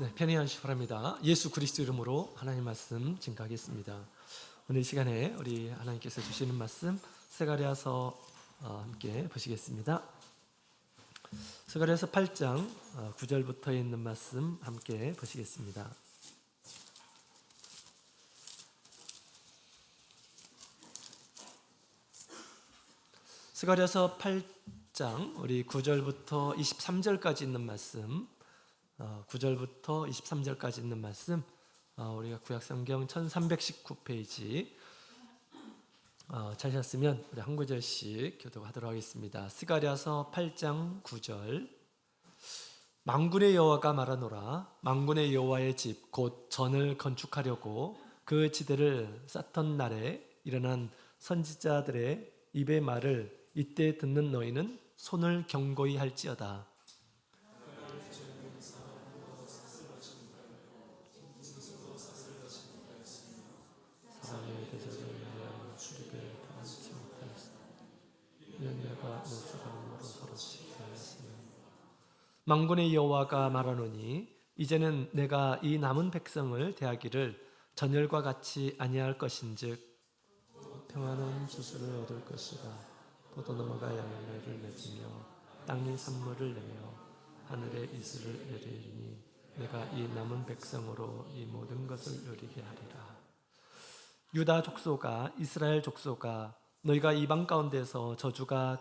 네, 편히 하시기 바랍니다. 예수 그리스도 이름으로 하나님 말씀 증거하겠습니다. 오늘 이 시간에 우리 하나님께서 주시는 말씀 스가랴서 함께 보시겠습니다. 스가랴서 8장 9절부터 있는 말씀 함께 보시겠습니다. 스가랴서 8장 우리 9절부터 23절까지 있는 말씀, 9절부터 23절까지 있는 말씀, 우리가 구약성경 1319페이지 찾으셨으면 우리 한 구절씩 교독하도록 하겠습니다. 스가랴서 8장 9절. 만군의 여호와가 말하노라. 만군의 여호와의 집 곧 전을 건축하려고 그 지대를 쌓던 날에 일어난 선지자들의 입의 말을 이때 듣는 너희는 손을 경고히 할지어다. 사람의 대적을 위하여 출입에 당하지 못하였으나 이는 내가 모습함으로 서로 치게 하였으며 만군의 여호와가 말하노니 이제는 내가 이 남은 백성을 대하기를 전열과 같이 아니할 것인즉 평안한 수수를 얻을 것이라. 포도나무가 열매를 맺으며 땅이 산물을 내며 하늘에 이슬을 내리니 내가 이 남은 백성으로 이 모든 것을 누리게 하리라. 유다 족속아 이스라엘 족속아 너희가 이방 가운데서 저주가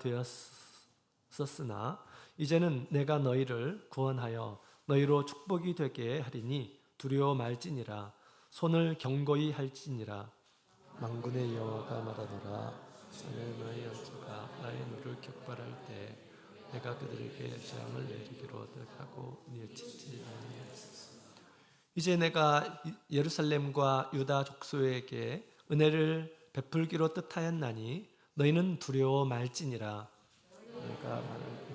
되었었으나 이제는 내가 너희를 구원하여 너희로 축복이 되게 하리니 두려워 말지니라. 손을 경고히 할지니라. 만군의 여호와가 말하노라. 전에 너희 열조가 나의 누를 격발할 때 내가 그들에게 재앙을 내리기로 하고 뉘우치지 아니하였으며 이제 내가 예루살렘과 유다 족속에게 은혜를 베풀기로 뜻하였나니 너희는 두려워 말지니라. 내가 말할 때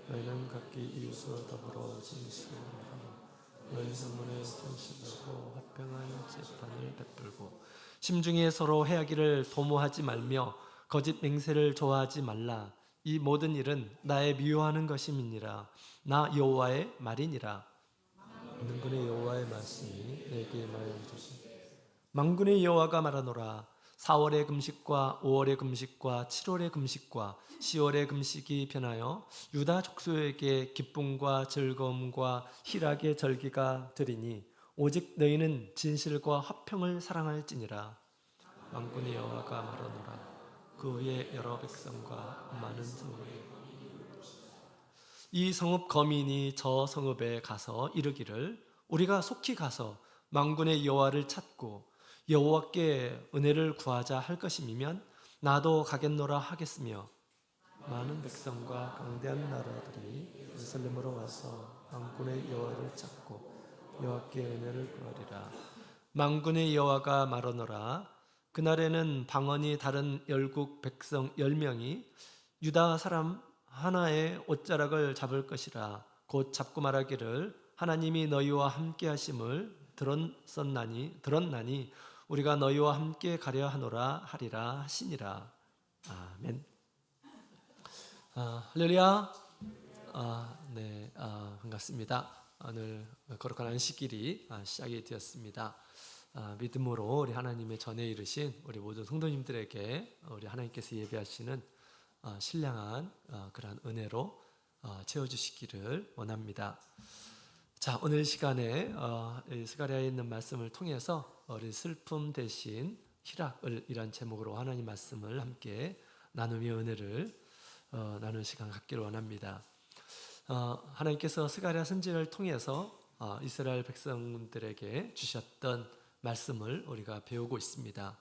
너희는 각기 이웃으로 더불어 진실하며 너희 선문에 진실하고 화평한 재판을 베풀고 심중에 서로 해하기를 도모하지 말며 거짓 맹세를 좋아하지 말라. 이 모든 일은 나의 미워하는 것임이니라. 나 여호와의 말이니라. 만군의 여호와의 말씀이 내게 말하듯이 만군의 여호와가 말하노라. 4월의 금식과 5월의 금식과 7월의 금식과 10월의 금식이 변하여 유다 족속에게 기쁨과 즐거움과 희락의 절기가 되리니 오직 너희는 진실과 화평을 사랑할지니라. 만군의 여호와가 말하노라. 그 후에 여러 백성과 많은 성읍이 이 성읍 거민이 저 성읍에 가서 이르기를 우리가 속히 가서 만군의 여호와를 찾고 여호와께 은혜를 구하자 할 것임이면 나도 가겠노라 하겠으며 많은 백성과 강대한 나라들이 예루살렘으로 와서 만군의 여호와를 찾고 여호와께 은혜를 구하리라. 만군의 여호와가 말하노라. 그날에는 방언이 다른 열국 백성 10명이 유다 사람 하나의 옷자락을 잡을 것이라. 곧 잡고 말하기를 하나님이 너희와 함께 하심을 들었나니 우리가 너희와 함께 가려 하노라 하리라 하시니라. 아멘. 할렐루야. 네, 반갑습니다. 오늘 거룩한 안식일이 시작이 되었습니다. 믿음으로 우리 하나님의 전에 이르신 우리 모든 성도님들에게 우리 하나님께서 예배하시는 신령한 그러한 은혜로 채워주시기를 원합니다. 자, 오늘 시간에 스가랴에 있는 말씀을 통해서 우리 슬픔 대신 희락을 이란 제목으로 하나님 말씀을 함께 나누며 은혜를 나누는 시간 갖기를 원합니다. 하나님께서 스가랴 선지자를 통해서 이스라엘 백성들에게 주셨던 말씀을 우리가 배우고 있습니다.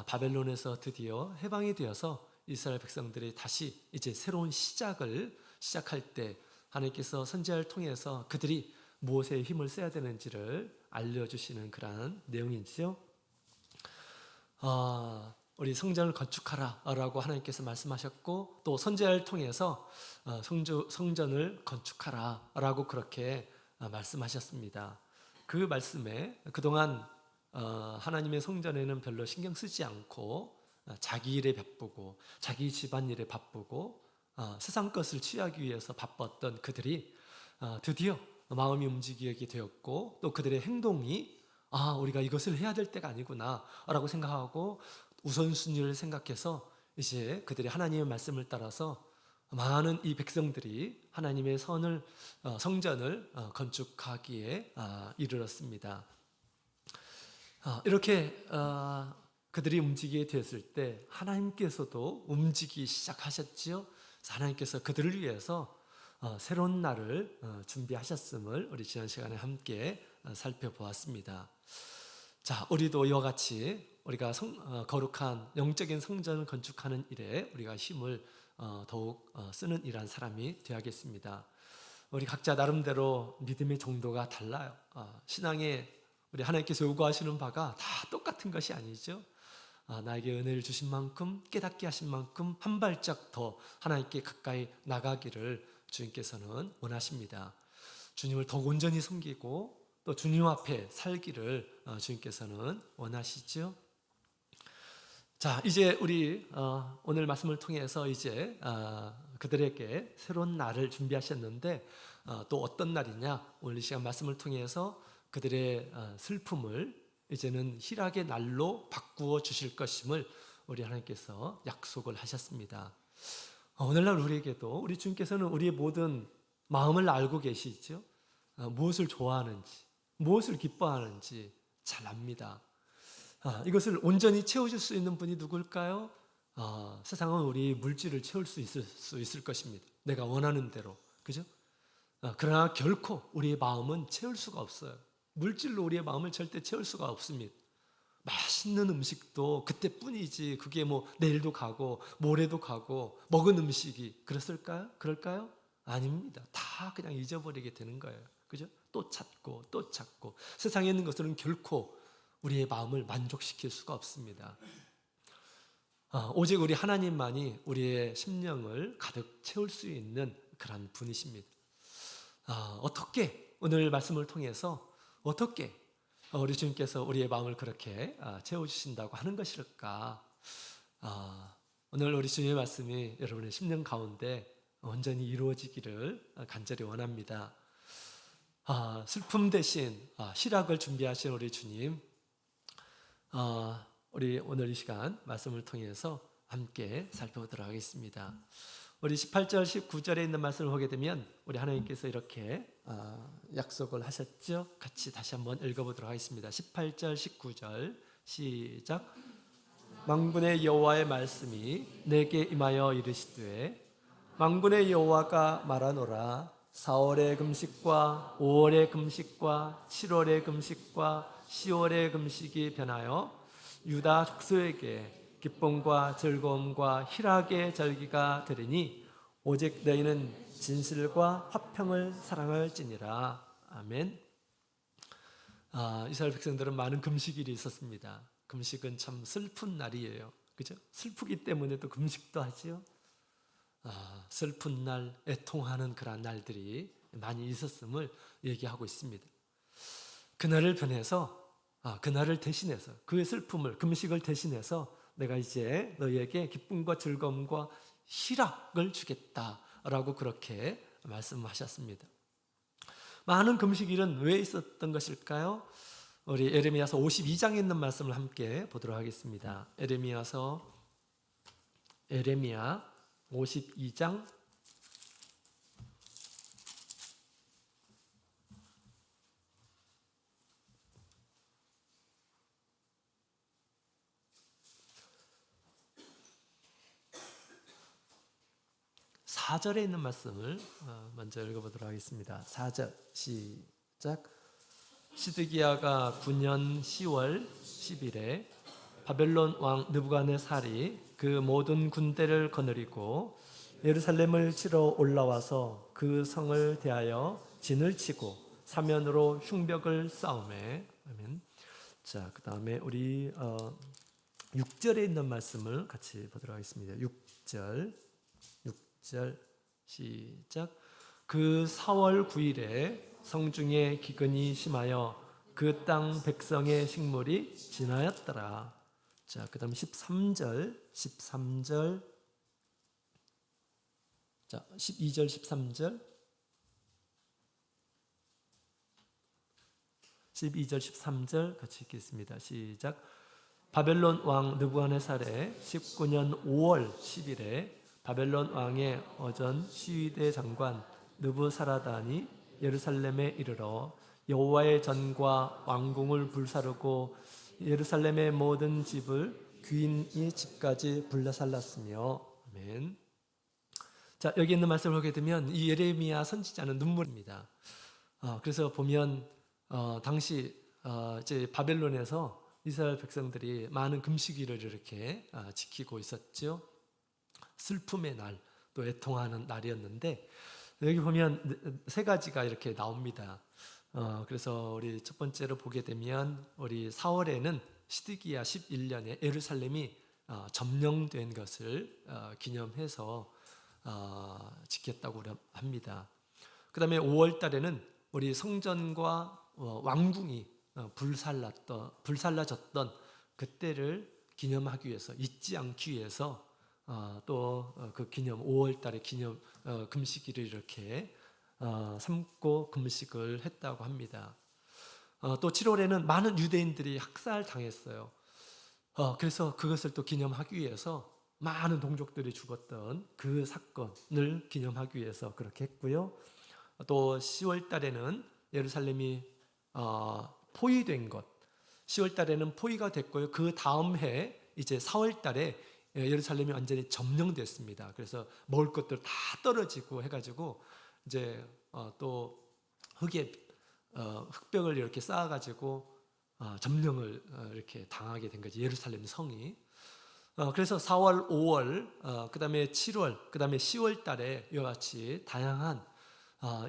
바벨론에서 드디어 해방이 되어서 이스라엘 백성들이 다시 이제 새로운 시작할 때 하나님께서 선지자를 통해서 그들이 무엇에 힘을 써야 되는지를 알려주시는 그러한 내용이죠. 우리 성전을 건축하라라고 하나님께서 말씀하셨고 또 선지자를 통해서 성전을 건축하라라고 그렇게 말씀하셨습니다. 그 말씀에 그동안 하나님의 성전에는 별로 신경 쓰지 않고 자기 일에 바쁘고 자기 집안일에 바쁘고 세상 것을 취하기 위해서 바빴던 그들이 드디어 마음이 움직이게 되었고 또 그들의 행동이 우리가 이것을 해야 될 때가 아니구나 라고 생각하고 우선순위를 생각해서 이제 그들이 하나님의 말씀을 따라서 많은 이 백성들이 하나님의 성전을 건축하기에 이르렀습니다. 이렇게 그들이 움직이게 되었을 때 하나님께서도 움직이기 시작하셨지요. 하나님께서 그들을 위해서 새로운 날을 준비하셨음을 우리 지난 시간에 함께 살펴보았습니다. 자, 우리도 이와 같이 우리가 거룩한 영적인 성전을 건축하는 일에 우리가 힘을 더욱 쓰는 일한 사람이 되어야겠습니다. 우리 각자 나름대로 믿음의 정도가 달라요. 신앙에 우리 하나님께서 요구하시는 바가 다 똑같은 것이 아니죠. 나에게 은혜를 주신 만큼 깨닫게 하신 만큼 한 발짝 더 하나님께 가까이 나가기를 주님께서는 원하십니다. 주님을 더 온전히 섬기고 또 주님 앞에 살기를 주님께서는 원하시죠. 자, 이제 우리 오늘 말씀을 통해서 이제 그들에게 새로운 날을 준비하셨는데 또 어떤 날이냐? 오늘 이 시간 말씀을 통해서 그들의 슬픔을 이제는 희락의 날로 바꾸어 주실 것임을 우리 하나님께서 약속을 하셨습니다. 오늘날 우리에게도 우리 주님께서는 우리의 모든 마음을 알고 계시죠. 무엇을 좋아하는지, 무엇을 기뻐하는지 잘 압니다. 이것을 온전히 채워줄 수 있는 분이 누굴까요? 세상은 우리 물질을 채울 수 있을 것입니다. 내가 원하는 대로, 그죠? 그러나 결코 우리의 마음은 채울 수가 없어요. 물질로 우리의 마음을 절대 채울 수가 없습니다. 맛있는 음식도 그때뿐이지 그게 뭐 내일도 가고 모레도 가고 먹은 음식이 그럴까요? 아닙니다. 다 그냥 잊어버리게 되는 거예요. 그죠? 또 찾고 또 찾고 세상에 있는 것들은 결코 우리의 마음을 만족시킬 수가 없습니다. 오직 우리 하나님만이 우리의 심령을 가득 채울 수 있는 그런 분이십니다. 어떻게 오늘 말씀을 통해서 어떻게 우리 주님께서 우리의 마음을 그렇게 채워주신다고 하는 것일까? 오늘 우리 주님의 말씀이 여러분의 심령 가운데 온전히 이루어지기를 간절히 원합니다. 슬픔 대신 희락을 준비하신 우리 주님, 우리 오늘 이 시간 말씀을 통해서 함께 살펴보도록 하겠습니다. 우리 18절, 19절에 있는 말씀을 보게 되면 우리 하나님께서 이렇게 약속을 하셨죠. 같이 다시 한번 읽어보도록 하겠습니다. 18절, 19절 시작. 만군의 여호와의 말씀이 내게 임하여 이르시되 만군의 여호와가 말하노라. 4월의 금식과 5월의 금식과 7월의 금식과 10월의 금식이 변하여 유다 족속에게 기쁨과 즐거움과 희락의 절기가 되리니 오직 너희는 진실과 화평을 사랑할지니라. 아멘. 이스라엘 백성들은 많은 금식일이 있었습니다. 금식은 참 슬픈 날이에요. 그죠? 슬프기 때문에 또 금식도 하지요. 슬픈 날, 애통하는 그런 날들이 많이 있었음을 얘기하고 있습니다. 그날을 변해서, 그날을 대신해서, 그의 슬픔을, 금식을 대신해서 내가 이제 너희에게 기쁨과 즐거움과 희락을 주겠다라고 그렇게 말씀하셨습니다. 많은 금식일은 왜 있었던 것일까요? 우리 에레미야서 52장에 있는 말씀을 함께 보도록 하겠습니다. 에레미야 52장 4절에 있는 말씀을 먼저 읽어보도록 하겠습니다. 4절 시작. 시드기야가 9년 10월 10일에 바벨론 왕 느부갓네살이 그 모든 군대를 거느리고 예루살렘을 치러 올라와서 그 성을 대하여 진을 치고 사면으로 흉벽을 쌓음에. 아멘. 자, 그 다음에 우리 6절에 있는 말씀을 같이 보도록 하겠습니다. 6절 시작. 그 4월 9일에 성중에 기근이 심하여 그 땅 백성의 식물이 진하였더라. 자, 그 다음 13절 자, 12절 13절 12절 13절 같이 읽겠습니다. 시작. 바벨론 왕 느부갓네살의 19년 5월 10일에 바벨론 왕의 어전 시위대 장관 느부사라단이 예루살렘에 이르러 여호와의 전과 왕궁을 불사르고 예루살렘의 모든 집을 귀인의 집까지 불러살랐으며. 아멘. 자, 여기 있는 말씀을 보게 되면 이 예레미야 선지자는 눈물입니다. 그래서 보면 당시 이제 바벨론에서 이스라엘 백성들이 많은 금식일을 이렇게 지키고 있었죠. 슬픔의 날, 또 애통하는 날이었는데 여기 보면 세 가지가 이렇게 나옵니다. 그래서 우리 첫 번째로 보게 되면 우리 4월에는 시드기야 11년에 예루살렘이 점령된 것을 기념해서 지켰다고 합니다. 그 다음에 5월 달에는 우리 성전과 왕궁이 불살라졌던 그때를 기념하기 위해서, 잊지 않기 위해서 또 그 기념 5월 달에 기념 금식일을 이렇게 삼고 금식을 했다고 합니다. 또 7월에는 많은 유대인들이 학살당했어요. 그래서 그것을 또 기념하기 위해서 많은 동족들이 죽었던 그 사건을 기념하기 위해서 그렇게 했고요. 또 10월 달에는 예루살렘이 포위된 것, 10월 달에는 포위가 됐고요. 그 다음 해 이제 4월 달에 예루살렘이 완전히 점령됐습니다. 그래서 먹을 것들 다 떨어지고 해가지고 이제 또 흙벽을 이렇게 쌓아가지고 점령을 이렇게 당하게 된 거지, 예루살렘 성이. 그래서 4월, 5월, 그 다음에 7월, 그 다음에 10월 달에 이와 같이 다양한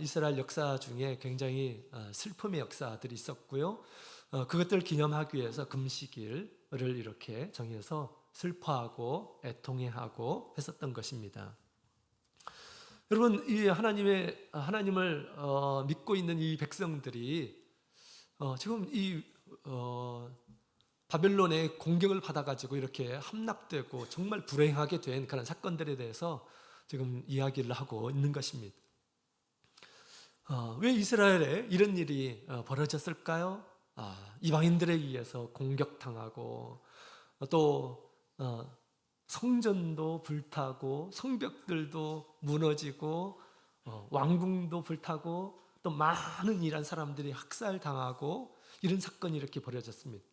이스라엘 역사 중에 굉장히 슬픔의 역사들이 있었고요. 그것들을 기념하기 위해서 금식일을 이렇게 정해서 슬퍼하고 애통해하고 했었던 것입니다. 여러분, 이 하나님을 믿고 있는 이 백성들이 지금 이 바벨론의 공격을 받아가지고 이렇게 함락되고 정말 불행하게 된 그런 사건들에 대해서 지금 이야기를 하고 있는 것입니다. 왜 이스라엘에 이런 일이 벌어졌을까요? 이방인들에 의해서 공격당하고 또 성전도 불타고 성벽들도 무너지고 왕궁도 불타고 또 많은 이란 사람들이 학살당하고 이런 사건이 이렇게 벌어졌습니다.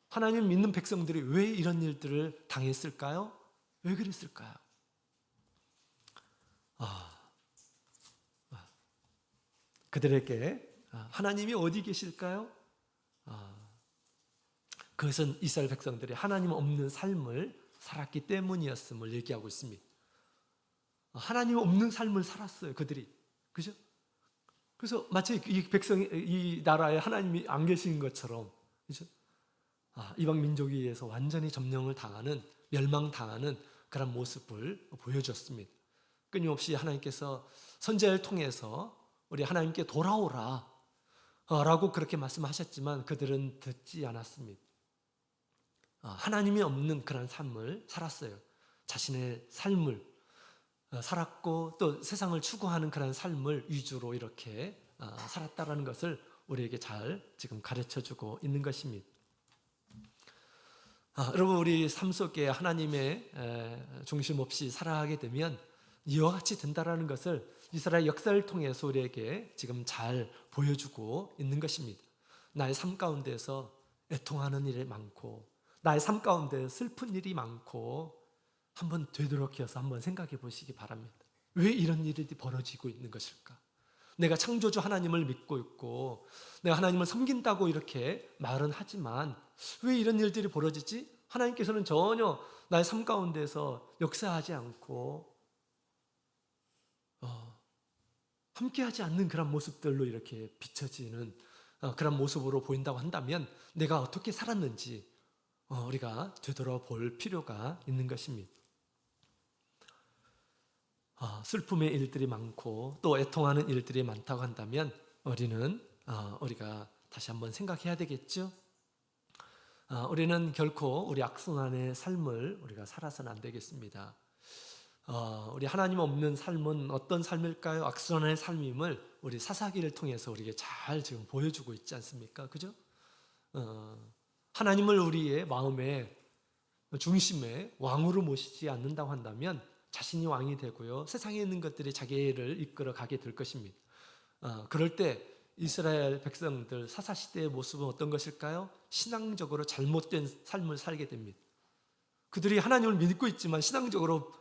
하나님 믿는 백성들이 왜 이런 일들을 당했을까요? 왜 그랬을까요? 그들에게 하나님이 어디 계실까요? 그것은 이스라엘 백성들이 하나님 없는 삶을 살았기 때문이었음을 얘기하고 있습니다. 하나님 없는 삶을 살았어요, 그들이. 그죠? 그래서 마치 이 백성이, 이 나라에 하나님이 안 계신 것처럼, 그죠? 이방 민족에 의해서 완전히 점령을 당하는, 멸망당하는 그런 모습을 보여줬습니다. 끊임없이 하나님께서 선지자를 통해서 우리 하나님께 돌아오라 라고 그렇게 말씀하셨지만 그들은 듣지 않았습니다. 하나님이 없는 그런 삶을 살았어요. 자신의 삶을 살았고 또 세상을 추구하는 그런 삶을 위주로 이렇게 살았다라는 것을 우리에게 잘 지금 가르쳐주고 있는 것입니다. 여러분, 우리 삶 속에 하나님의 중심 없이 살아가게 되면 이와 같이 된다라는 것을 이스라엘 역사를 통해서 우리에게 지금 잘 보여주고 있는 것입니다. 나의 삶 가운데서 애통하는 일이 많고 나의 삶 가운데 슬픈 일이 많고 한번 되도록여서 한번 생각해 보시기 바랍니다. 왜 이런 일이 벌어지고 있는 것일까? 내가 창조주 하나님을 믿고 있고 내가 하나님을 섬긴다고 이렇게 말은 하지만 왜 이런 일들이 벌어지지? 하나님께서는 전혀 나의 삶 가운데서 역사하지 않고 함께하지 않는 그런 모습들로 이렇게 비춰지는 그런 모습으로 보인다고 한다면 내가 어떻게 살았는지 우리가 되돌아볼 필요가 있는 것입니다. 슬픔의 일들이 많고 또 애통하는 일들이 많다고 한다면 우리가 다시 한번 생각해야 되겠죠. 우리는 결코 우리 악순환의 삶을 우리가 살아서는 안 되겠습니다. 우리 하나님 없는 삶은 어떤 삶일까요? 악순환의 삶임을 우리 사사기를 통해서 우리에게 잘 지금 보여주고 있지 않습니까? 그죠? 하나님을 우리의 마음의 중심에 왕으로 모시지 않는다고 한다면 자신이 왕이 되고요. 세상에 있는 것들이 자기를 이끌어 가게 될 것입니다. 그럴 때 이스라엘 백성들 사사시대의 모습은 어떤 것일까요? 신앙적으로 잘못된 삶을 살게 됩니다. 그들이 하나님을 믿고 있지만 신앙적으로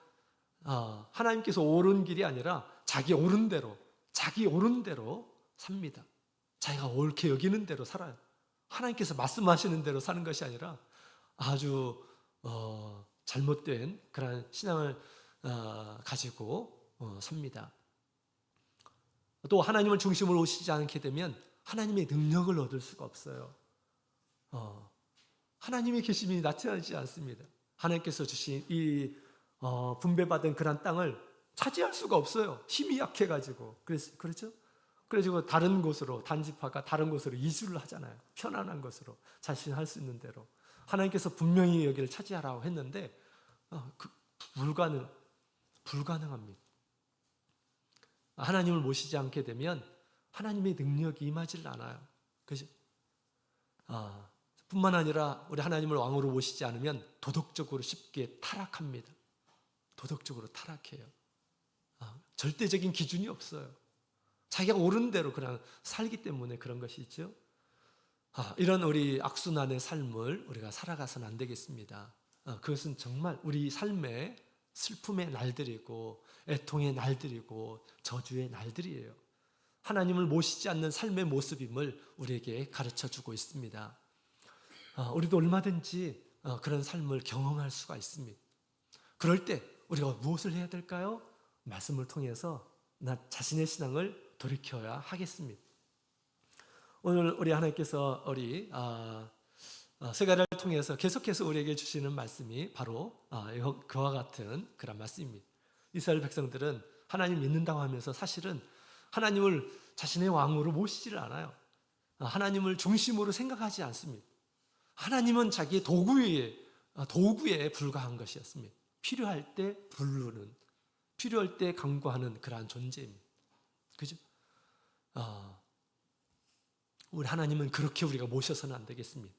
하나님께서 옳은 길이 아니라 자기 옳은 대로 삽니다. 자기가 옳게 여기는 대로 살아요. 하나님께서 말씀하시는 대로 사는 것이 아니라 아주 잘못된 그런 신앙을 가지고 삽니다. 또 하나님을 중심으로 오시지 않게 되면 하나님의 능력을 얻을 수가 없어요. 하나님의 계심이 나타나지 않습니다. 하나님께서 주신 이 분배받은 그런 땅을 차지할 수가 없어요. 힘이 약해가지고. 그렇죠? 그래가지고 다른 곳으로, 단지파가 다른 곳으로 이주를 하잖아요. 편안한 곳으로 자신이 할 수 있는 대로. 하나님께서 분명히 여기를 차지하라고 했는데 불가능합니다. 하나님을 모시지 않게 되면 하나님의 능력이 임하질 않아요. 그죠? 뿐만 아니라 우리 하나님을 왕으로 모시지 않으면 도덕적으로 쉽게 타락합니다. 도덕적으로 타락해요. 절대적인 기준이 없어요. 자기가 옳은 대로 그냥 살기 때문에 그런 것이 있죠. 이런 우리 악순환의 삶을 우리가 살아가서는 안 되겠습니다. 그것은 정말 우리 삶의 슬픔의 날들이고 애통의 날들이고 저주의 날들이에요. 하나님을 모시지 않는 삶의 모습임을 우리에게 가르쳐주고 있습니다. 우리도 얼마든지 그런 삶을 경험할 수가 있습니다. 그럴 때 우리가 무엇을 해야 될까요? 말씀을 통해서 나 자신의 신앙을 돌이켜야 하겠습니다. 오늘 우리 하나님께서 우리 세가를 통해서 계속해서 우리에게 주시는 말씀이 바로 그와 같은 그런 말씀입니다. 이스라엘 백성들은 하나님 믿는다고 하면서 사실은 하나님을 자신의 왕으로 모시지를 않아요. 하나님을 중심으로 생각하지 않습니다. 하나님은 자기의 도구에 불과한 것이었습니다. 필요할 때 부르는, 필요할 때 간구하는 그러한 존재입니다. 그죠? 우리 하나님은 그렇게 우리가 모셔서는 안 되겠습니다.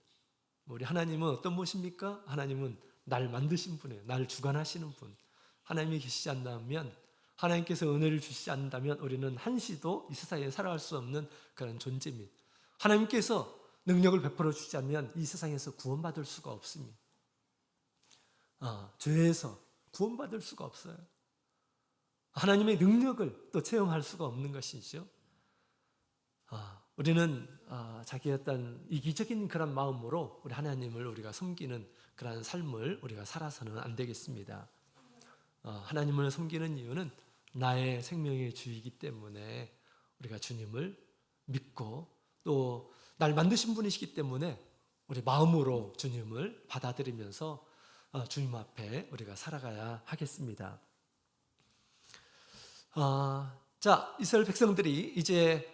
우리 하나님은 어떤 분이십니까? 하나님은 날 만드신 분이에요. 날 주관하시는 분. 하나님이 계시지 않다면, 하나님께서 은혜를 주시지 않는다면 우리는 한시도 이 세상에 살아갈 수 없는 그런 존재입니다. 하나님께서 능력을 베풀어 주지 않으면 이 세상에서 구원받을 수가 없습니다. 죄에서 구원받을 수가 없어요. 하나님의 능력을 또 체험할 수가 없는 것이죠. 우리는 자기의 어떤 이기적인 그런 마음으로 우리 하나님을 우리가 섬기는 그런 삶을 우리가 살아서는 안 되겠습니다. 하나님을 섬기는 이유는 나의 생명의 주이기 때문에 우리가 주님을 믿고 또 날 만드신 분이시기 때문에 우리 마음으로 주님을 받아들이면서 주님 앞에 우리가 살아가야 하겠습니다. 자, 이스라엘 백성들이 이제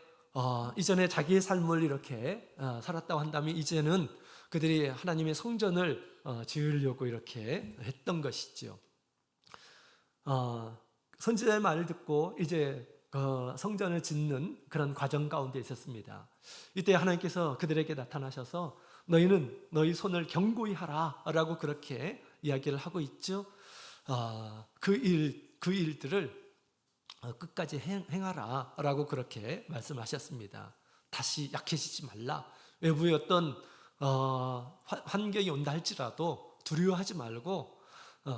이전에 자기의 삶을 이렇게 살았다고 한다면 이제는 그들이 하나님의 성전을 지으려고 이렇게 했던 것이죠. 선지자의 말을 듣고 이제 성전을 짓는 그런 과정 가운데 있었습니다. 이때 하나님께서 그들에게 나타나셔서 너희는 너희 손을 견고히 하라 라고 그렇게 이야기를 하고 있죠. 그 일들을 끝까지 행하라 라고 그렇게 말씀하셨습니다. 다시 약해지지 말라. 외부의 어떤 환경이 온다 할지라도 두려워하지 말고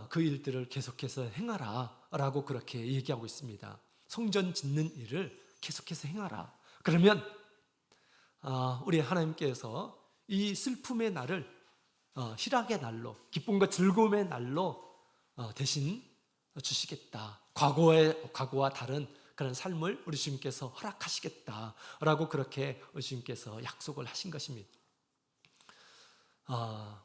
그 일들을 계속해서 행하라 라고 그렇게 얘기하고 있습니다. 성전 짓는 일을 계속해서 행하라. 그러면 우리 하나님께서 이 슬픔의 날을 희락의 날로, 기쁨과 즐거움의 날로 대신 주시겠다. 과거와 다른 그런 삶을 우리 주님께서 허락하시겠다라고 그렇게 우리 주님께서 약속을 하신 것입니다.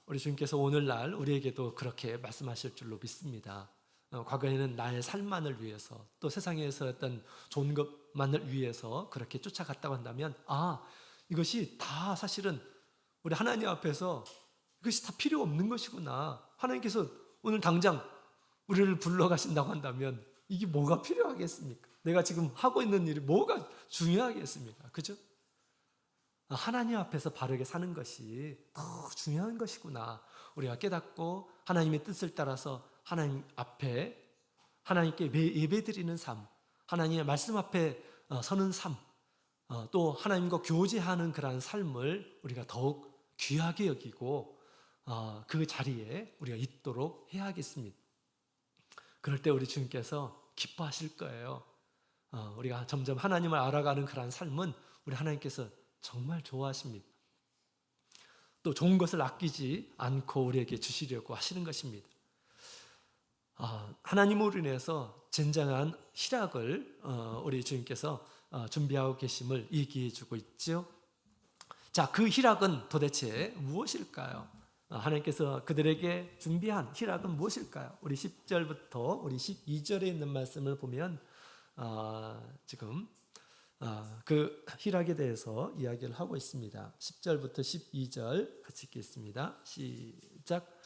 우리 주님께서 오늘날 우리에게도 그렇게 말씀하실 줄로 믿습니다. 과거에는 나의 삶만을 위해서 또 세상에서 어떤 좋은 것만을 위해서 그렇게 쫓아갔다고 한다면 이것이 다 사실은 우리 하나님 앞에서 이것이 다 필요 없는 것이구나. 하나님께서 오늘 당장 우리를 불러가신다고 한다면 이게 뭐가 필요하겠습니까? 내가 지금 하고 있는 일이 뭐가 중요하겠습니까? 그죠? 하나님 앞에서 바르게 사는 것이 더 중요한 것이구나. 우리가 깨닫고 하나님의 뜻을 따라서 하나님 앞에 하나님께 예배드리는 삶, 하나님의 말씀 앞에 서는 삶, 또 하나님과 교제하는 그러한 삶을 우리가 더욱 귀하게 여기고 그 자리에 우리가 있도록 해야겠습니다. 그럴 때 우리 주님께서 기뻐하실 거예요. 우리가 점점 하나님을 알아가는 그러한 삶은 우리 하나님께서 정말 좋아하십니다. 또 좋은 것을 아끼지 않고 우리에게 주시려고 하시는 것입니다. 하나님으로 인해서 젠장한 희락을 우리 주님께서 준비하고 계심을 얘기해 주고 있죠. 자, 그 희락은 도대체 무엇일까요? 하나님께서 그들에게 준비한 희락은 무엇일까요? 우리 10절부터 우리 12절에 있는 말씀을 보면 지금 그 희락에 대해서 이야기를 하고 있습니다. 10절부터 12절 같이 읽겠습니다. 시작.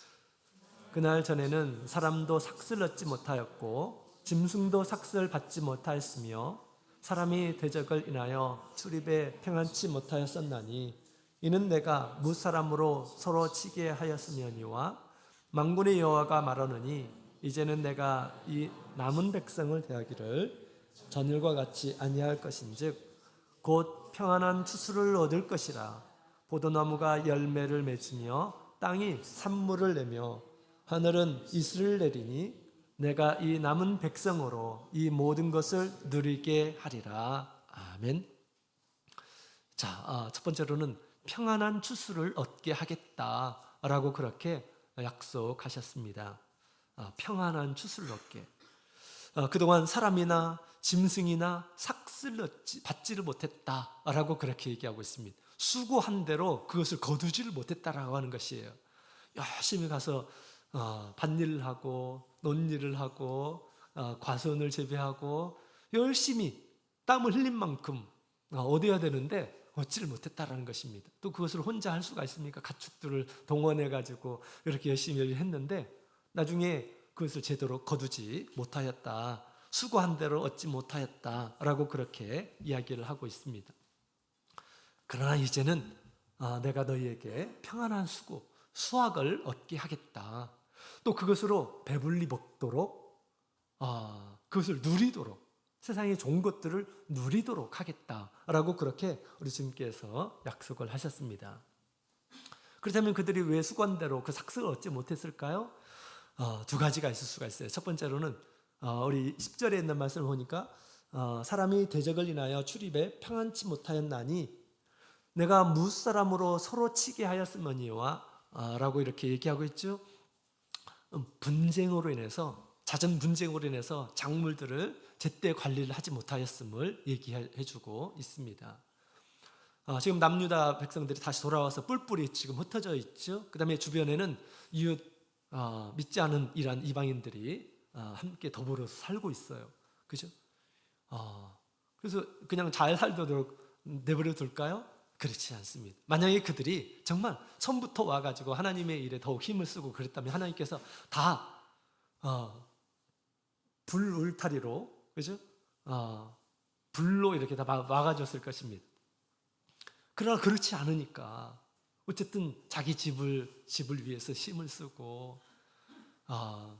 그날 전에는 사람도 삭슬 얻지 못하였고 짐승도 삭슬 받지 못하였으며 사람이 대적을 인하여 출입에 평안치 못하였었나니 이는 내가 무사람으로 서로 치게 하였으며니와 만군의 여호와가 말하노니 이제는 내가 이 남은 백성을 대하기를 전일과 같이 아니할 것인즉 곧 평안한 추수를 얻을 것이라. 포도나무가 열매를 맺으며 땅이 산물을 내며 하늘은 이슬을 내리니 내가 이 남은 백성으로 이 모든 것을 누리게 하리라. 아멘. 자, 첫 번째로는 평안한 추수를 얻게 하겠다라고 그렇게 약속하셨습니다. 평안한 추수를 얻게. 그동안 사람이나 짐승이나 삭슬 받지를 못했다라고 그렇게 얘기하고 있습니다. 수고한 대로 그것을 거두지를 못했다라고 하는 것이에요. 열심히 가서 밭일을 하고 논일을 하고 과수원을 재배하고 열심히 땀을 흘린 만큼 얻어야 되는데 얻지를 못했다라는 것입니다. 또 그것을 혼자 할 수가 있습니까? 가축들을 동원해 가지고 이렇게 열심히 했는데 나중에 그것을 제대로 거두지 못하였다. 수고한 대로 얻지 못하였다라고 그렇게 이야기를 하고 있습니다. 그러나 이제는 내가 너희에게 평안한 수확을 얻게 하겠다. 또 그것으로 배불리 먹도록 그것을 누리도록 세상의 좋은 것들을 누리도록 하겠다라고 그렇게 우리 주님께서 약속을 하셨습니다. 그렇다면 그들이 왜 수고한대로 그 삭슬을 얻지 못했을까요? 두 가지가 있을 수가 있어요. 첫 번째로는 우리 10절에 있는 말씀을 보니까 사람이 대적을 인하여 출입에 평안치 못하였나니 내가 무사람으로 서로 치게 하였으머니와 라고 이렇게 얘기하고 있죠. 분쟁으로 인해서 잦은 분쟁으로 인해서 작물들을 제때 관리를 하지 못하였음을 얘기해 주고 있습니다. 지금 남유다 백성들이 다시 돌아와서 뿔뿔이 지금 흩어져 있죠. 그 다음에 주변에는 이웃 믿지 않은 이란 이방인들이 함께 더불어 살고 있어요. 그죠? 그래서 그냥 잘 살도록 내버려 둘까요? 그렇지 않습니다. 만약에 그들이 정말 처음부터 와가지고 하나님의 일에 더욱 힘을 쓰고 그랬다면 하나님께서 다 불 울타리로, 그죠? 불로 이렇게 다 막아줬을 것입니다. 그러나 그렇지 않으니까 어쨌든 자기 집을 위해서 힘을 쓰고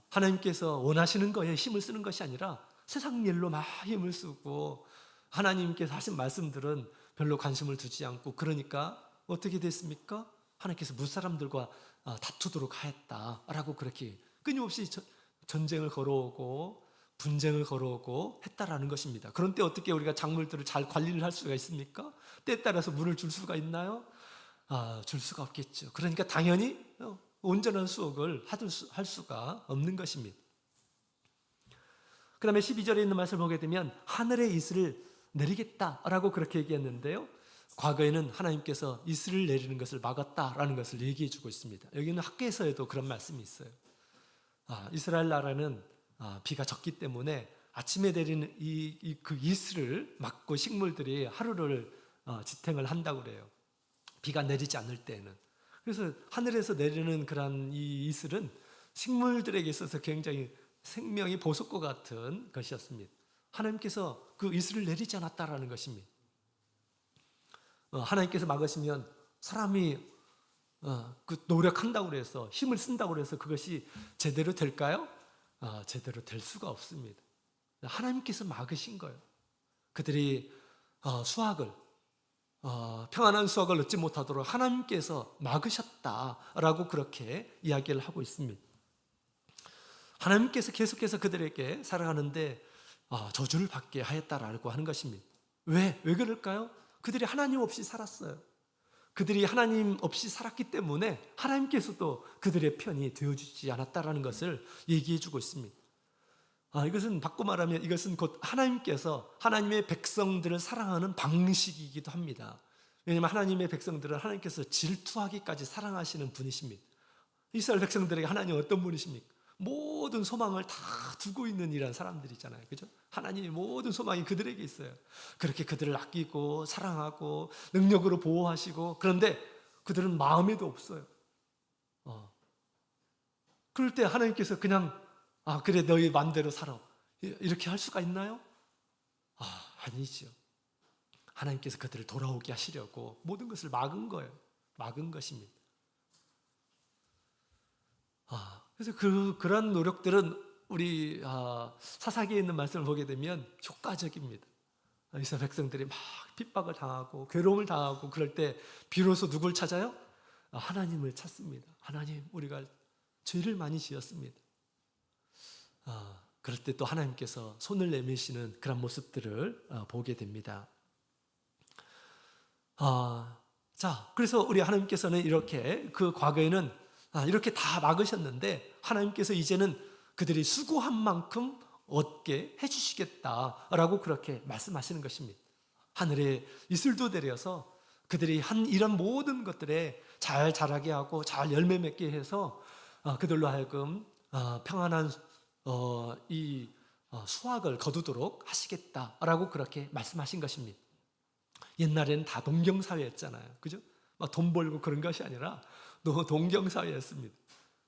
하나님께서 원하시는 거에 힘을 쓰는 것이 아니라 세상 일로 막 힘을 쓰고 하나님께서 하신 말씀들은 별로 관심을 두지 않고 그러니까 어떻게 됐습니까? 하나님께서 무사람들과 다투도록 하였다라고 그렇게 끊임없이 전쟁을 걸어오고 분쟁을 걸어오고 했다라는 것입니다. 그런 때 어떻게 우리가 작물들을 잘 관리를 할 수가 있습니까? 때에 따라서 물을 줄 수가 있나요? 줄 수가 없겠죠. 그러니까 당연히 온전한 수확을 할 수가 없는 것입니다. 그 다음에 12절에 있는 말씀을 보게 되면 하늘의 이슬을 내리겠다라고 그렇게 얘기했는데요. 과거에는 하나님께서 이슬을 내리는 것을 막았다라는 것을 얘기해 주고 있습니다. 여기는 학계에서도 그런 말씀이 있어요. 이스라엘 나라는 비가 적기 때문에 아침에 내리는 그 이슬을 막고 식물들이 하루를 지탱을 한다고 그래요. 비가 내리지 않을 때에는. 그래서 하늘에서 내리는 그런 이 이슬은 식물들에게 있어서 굉장히 생명이 보석과 같은 것이었습니다. 하나님께서 그 이슬을 내리지 않았다라는 것입니다. 하나님께서 막으시면 사람이 그 노력한다고 해서 힘을 쓴다고 해서 그것이 제대로 될까요? 제대로 될 수가 없습니다. 하나님께서 막으신 거예요. 그들이 수확을 평안한 수확을 얻지 못하도록 하나님께서 막으셨다라고 그렇게 이야기를 하고 있습니다. 하나님께서 계속해서 그들에게 살아가는데 저주를 받게 하였다라고 하는 것입니다. 왜 그럴까요? 그들이 하나님 없이 살았어요. 그들이 하나님 없이 살았기 때문에 하나님께서도 그들의 편이 되어주지 않았다라는 것을 얘기해주고 있습니다. 이것은 바꿔 말하면 이것은 곧 하나님께서 하나님의 백성들을 사랑하는 방식이기도 합니다. 왜냐하면 하나님의 백성들은 하나님께서 질투하기까지 사랑하시는 분이십니다. 이스라엘 백성들에게 하나님은 어떤 분이십니까? 모든 소망을 다 두고 있는 이란 사람들이잖아요. 그죠? 하나님의 모든 소망이 그들에게 있어요. 그렇게 그들을 아끼고 사랑하고 능력으로 보호하시고, 그런데 그들은 마음에도 없어요. 그럴 때 하나님께서 그냥 그래 너희 맘대로 살아 이렇게 할 수가 있나요? 아니죠. 하나님께서 그들을 돌아오게 하시려고 모든 것을 막은 거예요. 막은 것입니다. 그래서 그런 노력들은 우리 사사기에 있는 말씀을 보게 되면 효과적입니다. 이스라엘 백성들이 막 핍박을 당하고 괴로움을 당하고 그럴 때 비로소 누굴 찾아요? 하나님을 찾습니다. 하나님, 우리가 죄를 많이 지었습니다. 그럴 때 또 하나님께서 손을 내미시는 그런 모습들을 보게 됩니다. 그래서 우리 하나님께서는 이렇게 그 과거에는 이렇게 다 막으셨는데 하나님께서 이제는 그들이 수고한 만큼 얻게 해주시겠다라고 그렇게 말씀하시는 것입니다. 하늘에 이슬도 내려서 그들이 한 이런 모든 것들에 잘 자라게 하고 잘 열매 맺게 해서 그들로 하여금 평안한 이 수확을 거두도록 하시겠다라고 그렇게 말씀하신 것입니다. 옛날에는 다 동경사회였잖아요. 그죠? 막 돈 벌고 그런 것이 아니라 동경사회였습니다.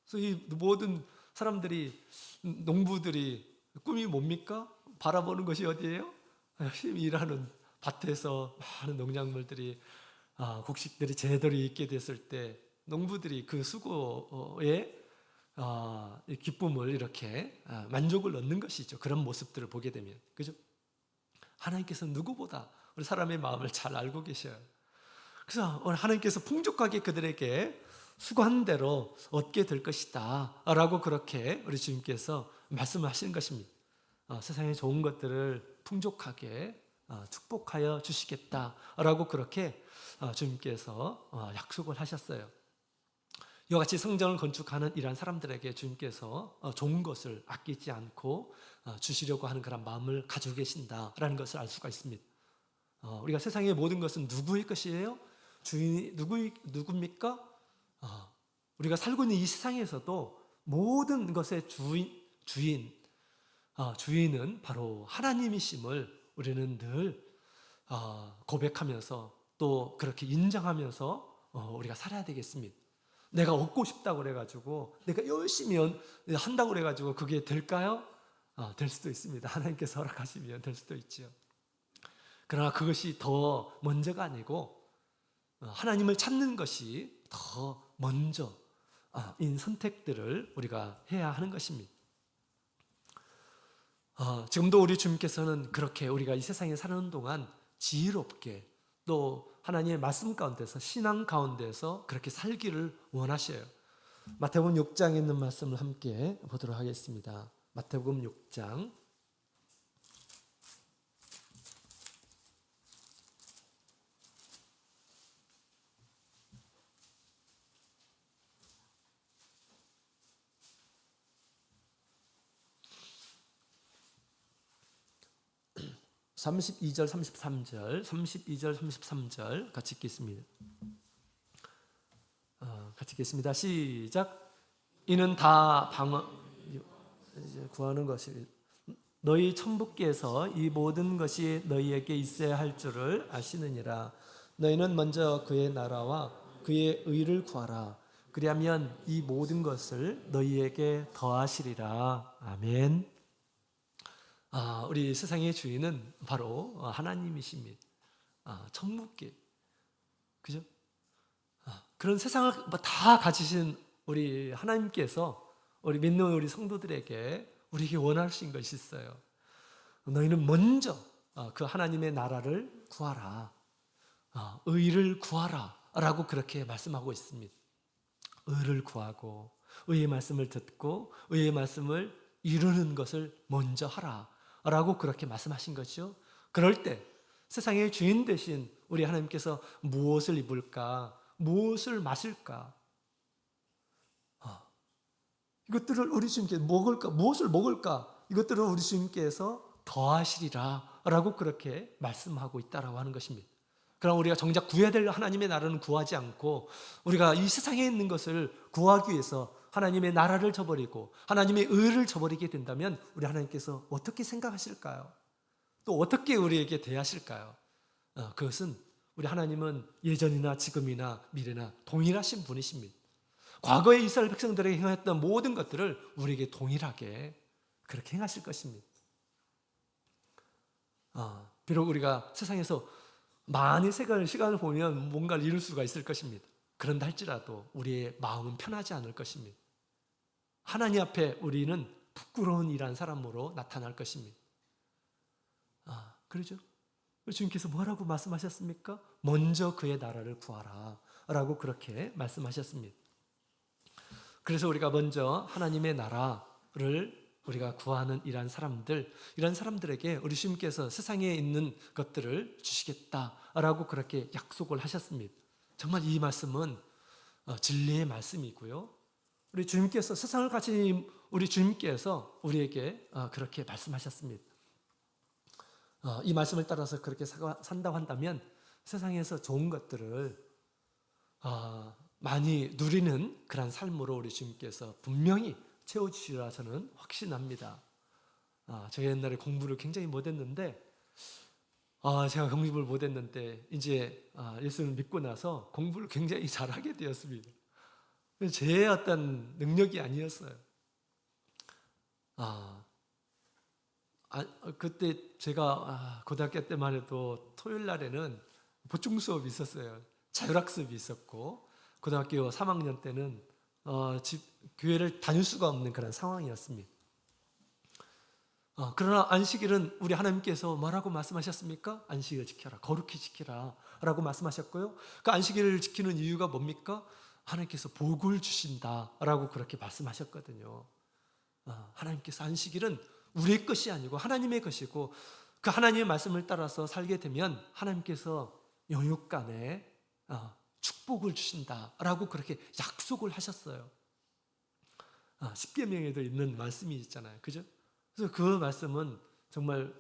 그래서 이 모든 사람들이, 농부들이 꿈이 뭡니까? 바라보는 것이 어디예요? 열심히 일하는 밭에서 많은 농작물들이, 곡식들이 제대로 익게 됐을 때 농부들이 그 수고에 기쁨을 이렇게 만족을 얻는 것이죠. 그런 모습들을 보게 되면, 그죠? 하나님께서는 누구보다 우리 사람의 마음을 잘 알고 계셔요. 그래서 하나님께서 풍족하게 그들에게 수고한 대로 얻게 될 것이다 라고 그렇게 우리 주님께서 말씀하시는 것입니다. 세상의 좋은 것들을 풍족하게 축복하여 주시겠다 라고 그렇게 주님께서 약속을 하셨어요. 이와 같이 성전을 건축하는 이러한 사람들에게 주님께서 좋은 것을 아끼지 않고 주시려고 하는 그런 마음을 가지고 계신다라는 것을 알 수가 있습니다. 우리가 세상의 모든 것은 누구의 것이에요? 주인이 누굽니까? 우리가 살고 있는 이 세상에서도 모든 것의 주인은 바로 하나님이심을 우리는 늘 고백하면서 또 그렇게 인정하면서 우리가 살아야 되겠습니다. 내가 얻고 싶다고 그래가지고 내가 열심히 한다고 그래가지고 그게 될까요? 될 수도 있습니다. 하나님께서 허락하시면 될 수도 있죠. 그러나 그것이 더 먼저가 아니고 하나님을 찾는 것이 더 먼저인 선택들을 우리가 해야 하는 것입니다. 지금도 우리 주님께서는 그렇게 우리가 이 세상에 사는 동안 지혜롭게 또 하나님의 말씀 가운데서, 신앙 가운데서 그렇게 살기를 원하셔요. 마태복음 6장에 있는 말씀을 함께 보도록 하겠습니다. 마태복음 6장 32절, 33절 같이 읽겠습니다. 같이 읽겠습니다. 시작. 이는 다 구하는 것이 너희 천부께서 이 모든 것이 너희에게 있어야 할 줄을 아시느니라. 너희는 먼저 그의 나라와 그의 의를 구하라. 그리하면 이 모든 것을 너희에게 더하시리라. 아멘. 우리 세상의 주인은 바로 하나님이십니다. 천국계, 그죠? 그런 세상을 다 가지신 우리 하나님께서 우리 믿는 우리 성도들에게 우리에게 원하신 것이 있어요. 너희는 먼저 그 하나님의 나라를 구하라. 의를 구하라 라고 그렇게 말씀하고 있습니다. 의를 구하고 의의 말씀을 듣고 의의 말씀을 이루는 것을 먼저 하라 라고 그렇게 말씀하신 거죠. 그럴 때 세상의 주인 되신 우리 하나님께서 무엇을 입을까, 무엇을 마실까, 이것들을 우리 주님께 먹을까, 무엇을 먹을까, 이것들을 우리 주님께서 더하시리라 라고 그렇게 말씀하고 있다라고 하는 것입니다. 그럼 우리가 정작 구해야 될 하나님의 나라는 구하지 않고 우리가 이 세상에 있는 것을 구하기 위해서 하나님의 나라를 저버리고 하나님의 의를 저버리게 된다면 우리 하나님께서 어떻게 생각하실까요? 또 어떻게 우리에게 대하실까요? 그것은 우리 하나님은 예전이나 지금이나 미래나 동일하신 분이십니다. 과거에 이스라엘 백성들에게 행했던 모든 것들을 우리에게 동일하게 그렇게 행하실 것입니다. 비록 우리가 세상에서 많이 시간을 보면 뭔가를 이룰 수가 있을 것입니다. 그런다 할지라도 우리의 마음은 편하지 않을 것입니다. 하나님 앞에 우리는 부끄러운 일한 사람으로 나타날 것입니다. 그러죠? 주님께서 뭐라고 말씀하셨습니까? 먼저 그의 나라를 구하라 라고 그렇게 말씀하셨습니다. 그래서 우리가 먼저 하나님의 나라를 우리가 구하는 이런 사람들에게 우리 주님께서 세상에 있는 것들을 주시겠다라고 그렇게 약속을 하셨습니다. 정말 이 말씀은 진리의 말씀이고요. 우리 주님께서 세상을 가진 우리 주님께서 우리에게 그렇게 말씀하셨습니다. 이 말씀을 따라서 그렇게 산다고 한다면 세상에서 좋은 것들을 많이 누리는 그런 삶으로 우리 주님께서 분명히 채워주시리라 저는 확신합니다. 제가 옛날에 공부를 굉장히 못했는데 제가 공부를 못했는데 이제 예수를 믿고 나서 공부를 굉장히 잘하게 되었습니다. 제 어떤 능력이 아니었어요. 그때 제가 고등학교 때만 해도 토요일 날에는 보충 수업이 있었어요. 자율학습이 있었고 고등학교 3학년 때는 교회를 다닐 수가 없는 그런 상황이었습니다. 그러나 안식일은 우리 하나님께서 뭐라고 말씀하셨습니까? 안식일을 지켜라, 거룩히 지키라 라고 말씀하셨고요. 그 안식일을 지키는 이유가 뭡니까? 하나님께서 복을 주신다라고 그렇게 말씀하셨거든요. 하나님께서 안식일은 우리의 것이 아니고 하나님의 것이고 그 하나님의 말씀을 따라서 살게 되면 하나님께서 영육간에 축복을 주신다라고 그렇게 약속을 하셨어요. 십계명에도 있는 말씀이 있잖아요. 그죠? 그래서 그 말씀은 정말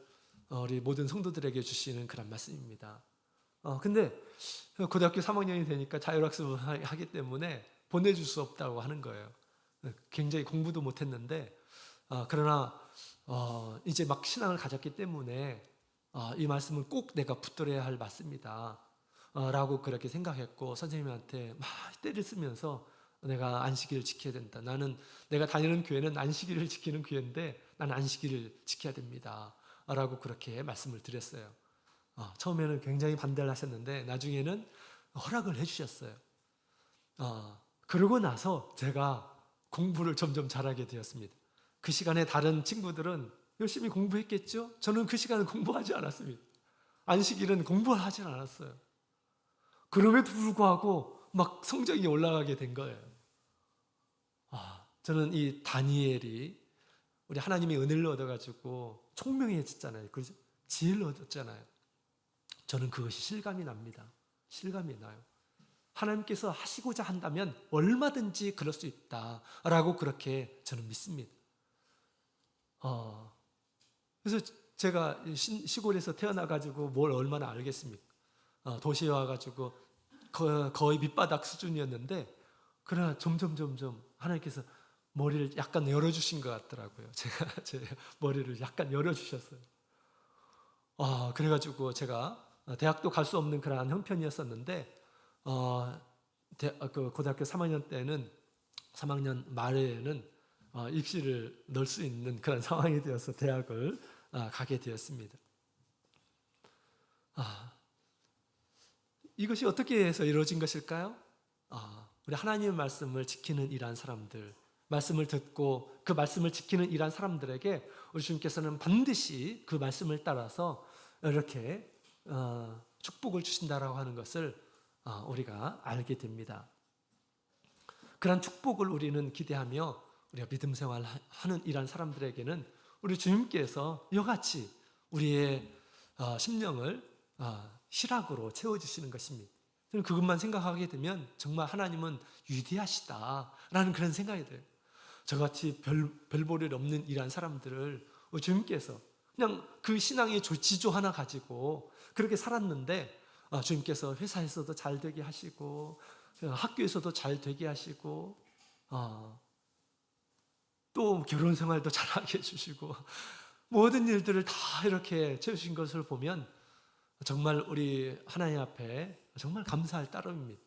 우리 모든 성도들에게 주시는 그런 말씀입니다. 근데 고등학교 3학년이 되니까 자율학습을 하기 때문에 보내줄 수 없다고 하는 거예요. 굉장히 공부도 못했는데 그러나 이제 막 신앙을 가졌기 때문에 이 말씀은 꼭 내가 붙들어야 할 말씀이다 라고 그렇게 생각했고 선생님한테 막 때를 쓰면서 내가 안식일을 지켜야 된다. 내가 다니는 교회는 안식일을 지키는 교회인데 나는 안식일을 지켜야 됩니다 라고 그렇게 말씀을 드렸어요. 처음에는 굉장히 반대를 하셨는데 나중에는 허락을 해주셨어요. 그러고 나서 제가 공부를 점점 잘하게 되었습니다. 그 시간에 다른 친구들은 열심히 공부했겠죠? 저는 그 시간은 공부하지 않았습니다. 안식일은 공부를 하지 않았어요. 그럼에도 불구하고 막 성적이 올라가게 된 거예요. 저는 이 다니엘이 우리 하나님의 은혜를 얻어가지고 총명해졌잖아요. 그렇죠? 지혜를 얻었잖아요. 저는 그것이 실감이 납니다. 실감이 나요. 하나님께서 하시고자 한다면 얼마든지 그럴 수 있다라고 그렇게 저는 믿습니다. 그래서 제가 시골에서 태어나가지고 뭘 얼마나 알겠습니까? 도시에 와가지고 거의 밑바닥 수준이었는데 그러나 점점 하나님께서 머리를 약간 열어주신 것 같더라고요. 제 머리를 약간 열어주셨어요. 그래가지고 제가 대학도 갈 수 없는 그런 형편이었었는데 고등학교 3학년 때는 3학년 말에는 입시를 넣을 수 있는 그런 상황이 되어서 대학을 가게 되었습니다. 이것이 어떻게 해서 이루어진 것일까요? 우리 하나님의 말씀을 지키는 이러한 사람들, 말씀을 듣고 그 말씀을 지키는 이러한 사람들에게 우리 주님께서는 반드시 그 말씀을 따라서 이렇게 축복을 주신다라고 하는 것을 우리가 알게 됩니다. 그런 축복을 우리는 기대하며 우리가 믿음 생활하는 이러한 사람들에게는 우리 주님께서 이같이 우리의 심령을 희락으로 채워주시는 것입니다. 그것만 생각하게 되면 정말 하나님은 위대하시다라는 그런 생각이 들어요. 저같이 별 볼 일 없는 이러한 사람들을 우리 주님께서 그냥 그 신앙의 지조 하나 가지고 그렇게 살았는데 주님께서 회사에서도 잘 되게 하시고 학교에서도 잘 되게 하시고 또 결혼 생활도 잘하게 해주시고 모든 일들을 다 이렇게 채우신 것을 보면 정말 우리 하나님 앞에 정말 감사할 따름입니다.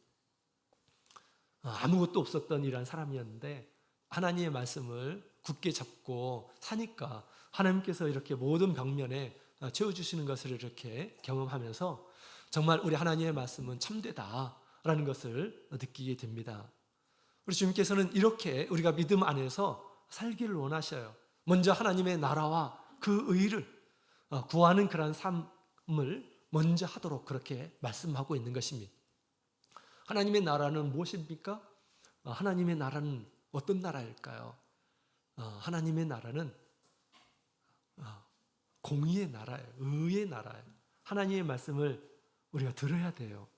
아무것도 없었던 이런 사람이었는데 하나님의 말씀을 굳게 잡고 사니까 하나님께서 이렇게 모든 벽면에 채워주시는 것을 이렇게 경험하면서 정말 우리 하나님의 말씀은 참되다라는 것을 느끼게 됩니다. 우리 주님께서는 이렇게 우리가 믿음 안에서 살기를 원하셔요. 먼저 하나님의 나라와 그 의를 구하는 그런 삶을 먼저 하도록 그렇게 말씀하고 있는 것입니다. 하나님의 나라는 무엇입니까? 하나님의 나라는 어떤 나라일까요? 하나님의 나라는 공의의 나라예요. 의의 나라예요. 하나님의 말씀을 우리가 들어야 돼요.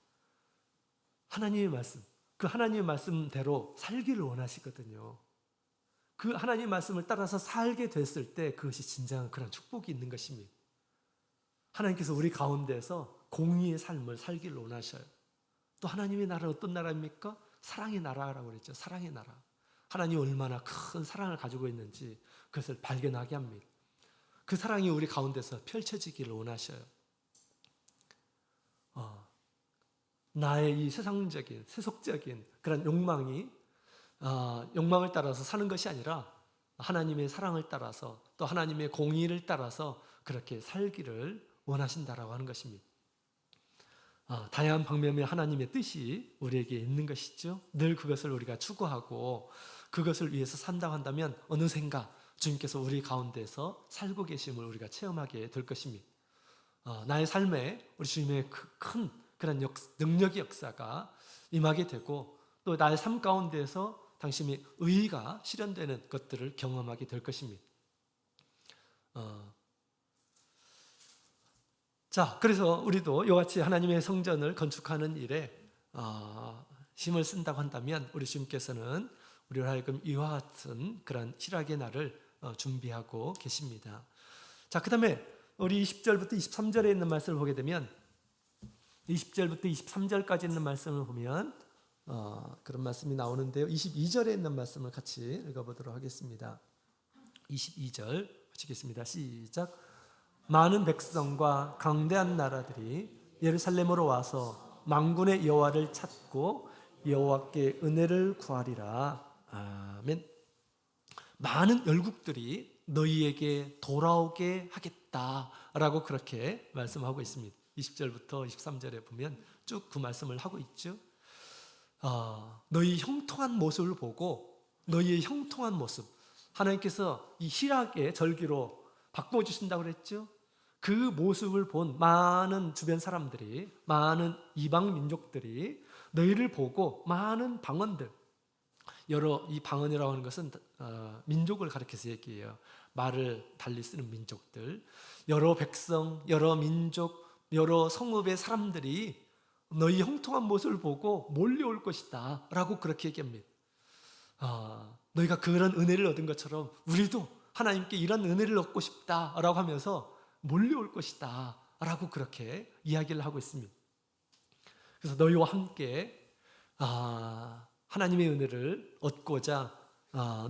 하나님의 말씀, 그 하나님의 말씀대로 살기를 원하시거든요. 그 하나님의 말씀을 따라서 살게 됐을 때 그것이 진정한 그런 축복이 있는 것입니다. 하나님께서 우리 가운데서 공의의 삶을 살기를 원하셔요. 또 하나님의 나라는 어떤 나라입니까? 사랑의 나라라고 그랬죠. 사랑의 나라. 하나님이 얼마나 큰 사랑을 가지고 있는지 그것을 발견하게 합니다. 그 사랑이 우리 가운데서 펼쳐지기를 원하셔요. 나의 이 세상적인, 세속적인 그런 욕망을 따라서 사는 것이 아니라 하나님의 사랑을 따라서 또 하나님의 공의를 따라서 그렇게 살기를 원하신다라고 하는 것입니다. 다양한 방면의 하나님의 뜻이 우리에게 있는 것이죠. 늘 그것을 우리가 추구하고 그것을 위해서 산다고 한다면 어느샌가 주님께서 우리 가운데서 살고 계심을 우리가 체험하게 될 것입니다. 나의 삶에 우리 주님의 큰 그런 능력의 역사가 임하게 되고 또 나의 삶 가운데에서 당신의 의의가 실현되는 것들을 경험하게 될 것입니다. 그래서 우리도 이같이 하나님의 성전을 건축하는 일에 힘을 쓴다고 한다면 우리 주님께서는 우리를 하여금 이와 같은 그런 희락의 날을 준비하고 계십니다. 그 다음에 우리 20절부터 23절에 있는 말씀을 보게 되면 20절부터 23절까지 있는 말씀을 보면 그런 말씀이 나오는데요. 22절에 있는 말씀을 같이 읽어보도록 하겠습니다. 22절 읽겠습니다. 시작. 많은 백성과 강대한 나라들이 예루살렘으로 와서 만군의 여호와를 찾고 여호와께 은혜를 구하리라. 아멘. 많은 열국들이 너희에게 돌아오게 하겠다라고 그렇게 말씀하고 있습니다. 20절부터 23절에 보면 쭉 그 말씀을 하고 있죠. 너희 형통한 모습을 보고 너희의 형통한 모습, 하나님께서 이 희락의 절기로 바꿔주신다고 그랬죠. 그 모습을 본 많은 주변 사람들이, 많은 이방 민족들이 너희를 보고 많은 방언들, 이 방언이라고 하는 것은 민족을 가리켜서 얘기해요. 말을 달리 쓰는 민족들, 여러 백성, 여러 민족, 여러 성읍의 사람들이 너희 형통한 모습을 보고 몰려올 것이다 라고 그렇게 얘기합니다. 너희가 그런 은혜를 얻은 것처럼 우리도 하나님께 이런 은혜를 얻고 싶다라고 하면서 몰려올 것이다 라고 그렇게 이야기를 하고 있습니다. 그래서 너희와 함께 하나님의 은혜를 얻고자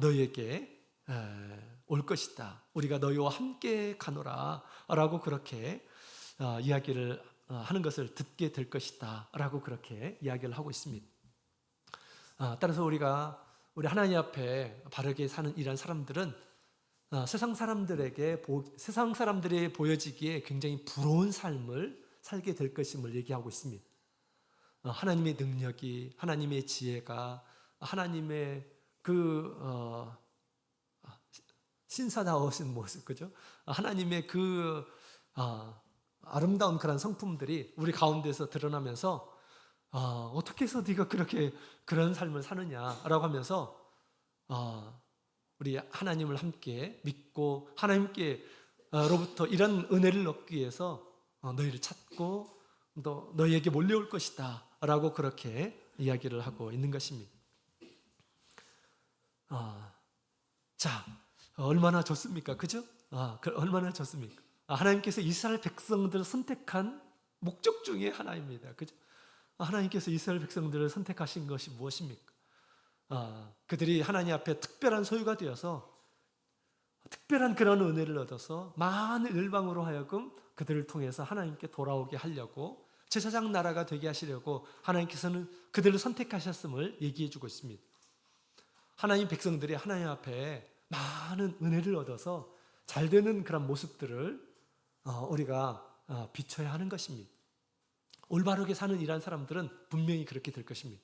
너희에게 올 것이다. 우리가 너희와 함께 가노라 라고 그렇게 이야기를 하는 것을 듣게 될 것이다 라고 그렇게 이야기를 하고 있습니다. 따라서 우리 하나님 앞에 바르게 사는 이런 사람들은 세상 사람들이 보여지기에 굉장히 부러운 삶을 살게 될 것임을 얘기하고 있습니다. 하나님의 능력이, 하나님의 지혜가, 하나님의 신사다우신 모습, 그죠? 하나님의 아름다운 그런 성품들이 우리 가운데서 드러나면서 어떻게 해서 네가 그렇게 그런 삶을 사느냐라고 하면서 우리 하나님을 함께 믿고 하나님께로부터 이런 은혜를 얻기 위해서 너희를 찾고 또 너희에게 몰려올 것이다 라고 그렇게 이야기를 하고 있는 것입니다. 자, 얼마나 좋습니까? 그죠? 얼마나 좋습니까? 하나님께서 이스라엘 백성들을 선택한 목적 중에 하나입니다. 그죠? 하나님께서 이스라엘 백성들을 선택하신 것이 무엇입니까? 그들이 하나님 앞에 특별한 소유가 되어서 특별한 그런 은혜를 얻어서 많은 열방으로 하여금 그들을 통해서 하나님께 돌아오게 하려고 제사장 나라가 되게 하시려고 하나님께서는 그들을 선택하셨음을 얘기해 주고 있습니다. 하나님 백성들이 하나님 앞에 많은 은혜를 얻어서 잘 되는 그런 모습들을 우리가 비춰야 하는 것입니다. 올바르게 사는 이런 사람들은 분명히 그렇게 될 것입니다.